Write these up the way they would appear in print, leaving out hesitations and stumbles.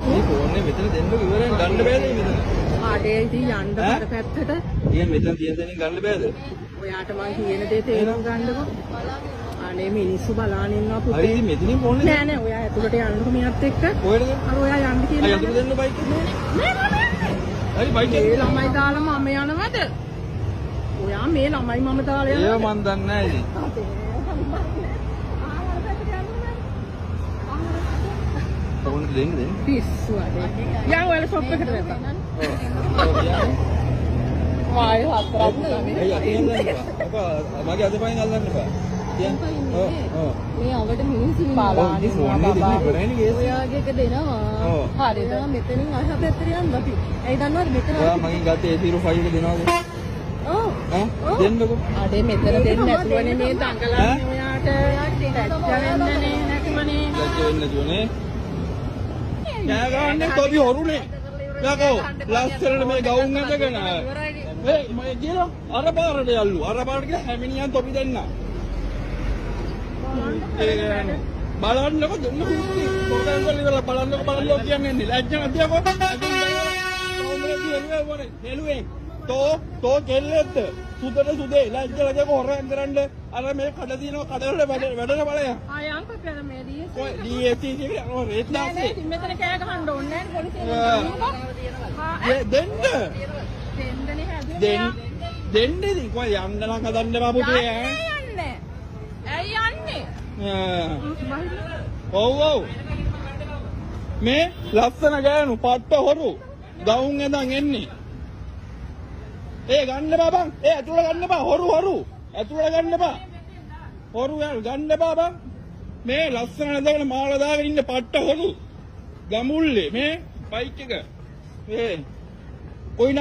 මේ ෆෝන් එක මෙතන දෙන්නක ඉවරෙන් ගන්න බෑද මෙතන? ආඩේ ඉතින් යන්න බර පැත්තට. ඊය මෙතන තියෙන දෙනින් ගන්න බෑද? ඔයාට මම කියන දේ තේරුම් ගන්නකො. අනේ මිනිස්සු බලන් ඉන්නවා පුතේ. හරි ඉතින් මෙතනින් ෆෝන් එක නෑ නෑ ඔයා ඇතුළට යන්නකො මියත් එක්ක. කොහෙද? අර ඔයා යන්න කියලා. අය අතුරු දෙන්න බයික් එක නෑ නෑ. හරි බයික් එක. මේ ළමයි දාලා මම යනවද? ඔයා මේ ළමයි මම දාලා යනවද? ඒව මන් දන්නේ නෑ ඉතින්. ෆෝන් එක දෙන්න දෙන්න. පිස්සු අඩේ. යා ඔයාලා ෂොප් එකට වැටා. ඔව් යා. මායි හතරක් නෙමෙයි. අය අතින් ගන්න එපා. මගේ අතපයින් අල්ලන්න එපා. ඔව්. මේ අවට මිනිස්සු බලන්න ෆෝන් එක දෙන්න ඉවරයිනේ කේස්. ඔයාගේ එක දෙනවා. ඔව්. හරිද? මෙතනින් අහ පැත්තට යන්න අපි. ඇයි දන්නවද මෙතන ඔයා මගෙන් ගත්තේ A05 එක දෙනවද? ඔව්. ඈ දෙන්නකෝ. අඩේ මෙතන දෙන්න නැතුවනේ මේ දඟලන්නේ ඔයාට. දැක්කන්නේ නැතුවනේ. දැක්ක වෙන්නේ නැතුවනේ. කෑ ගහන්නේ තොපි හොරුනේ. යකෝ ලස්සනට මේ ගවුම් ඇඳගෙන. මේ මම කියලා අර පාරට යල්ලු. අර පාරට ගිහලා හැමිනියන් තොපි දෙන්න. බලන්නකො දෙන්න කුස්ති. පොරෙන් වල බලන්නකො කියන්නේ ලැජ්ජ නැතිවකො. නෙළුවේ තෝ කෙල්ලෙද්ද සුදට සුදේ ලැජ්ජ ලැජ්ජක හොරෙන් කරන්න අර මේ කඩ දිනව කඩවල වැඩන බලය. ආයන් කොපියද මේ DS? ඔය DST එකේ අර රේත් දාන්නේ. මෙතන කෑ ගහන්න ඕනේ නැහැ පොලිසිය. දෙන්න. දෙන්නනේ හැදුනේ. දෙන්න ඉතින් කොයි යන්න නම් හදන්න බබුටේ ඈ. යන්නේ. ඇයි යන්නේ? ඔව් ඔව්. මේ ලස්සන ගෑනු පට්ට හොරු ගවුම් ඇඳන් එන්නේ. ඒ ගන්න බබන්. ඒ ඇතුළ ගන්න බා හොරු. ඇතුළ ගන්න බා. හොරු ගන්න බා බං. මේ ලස්සන ඇඳගෙන මාල දාගෙන ඉන්න පට්ට හොරු. ගමුල්ලේ මේ බයික් එක. මේ කොයි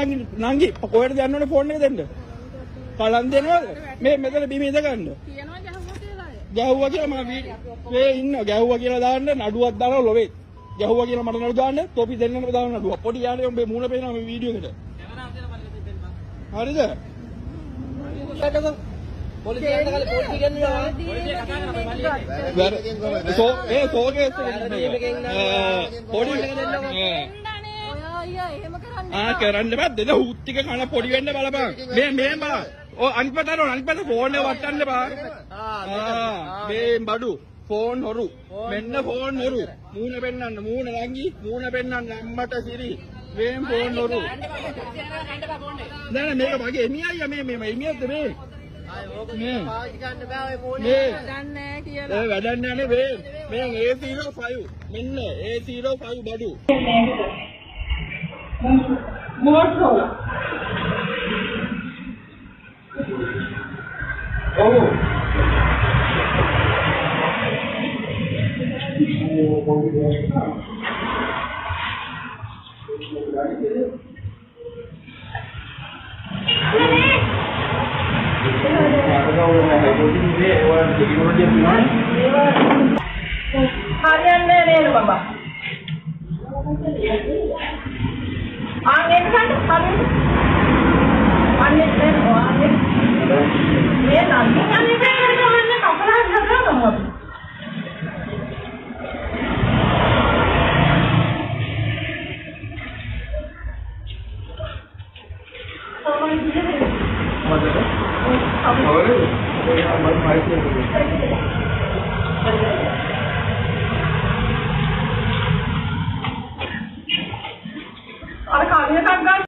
නංගි කොහෙද යන්න ඕනේ ෆෝන් එක දෙන්න. කලන් දෙනවද? මේ මෙතන බිම ඉඳ ගන්න. කියනවා ගැහුවා කියලා මම මේ ඉන්න ගැහුවා කියලා දාන්න නඩුවක් දානවා ලොවේ. ගැහුවා කියලා මට නඩු දාන්න තොපි දෙන්නම දාන්න නඩුව. පොඩි යාළුවෝ උඹේ මූණ පේනවා මේ වීඩියෝ එකට. හරිද? පොලිසියට ගාලා පොලිසිය ගෙන්නවා. ඒ සෝකේස් පොඩි කරන්න බෑ දෙන හුත් ටික කන පොඩි වෙන්න බලපන්. මේ බලන්න. ඔය අනිත් පැත්ත ෆෝන් එක වටන්න බා. මේ බඩු ෆෝන් හොරු. මෙන්න ෆෝන් හොරු. මූණ පෙන්නන්න මූණ ලංගි මූණ පෙන්නන්න අම්මට සිරි. මේ ෆෝන් හොරු. නෑ මේක මගේ එමියයි මේ එමියද්ද මේ. මේ පාවිච්චි ගන්න බෑ ඔය ෆෝන් එක. වැඩන්නේ නැහැ කියලා. ඒ වැඩන්නේ නැහැ මේ A05 මෙන්න A05 බඩු. මොකක්ද? ඔව්. හරියන්නේ නේද බබා? ආන්නේ ගන්න හරියට. අන්නේ මේ නම් අන්නේ ගන්න කපලා හදනවා. අර කාර්යයක් ගන්න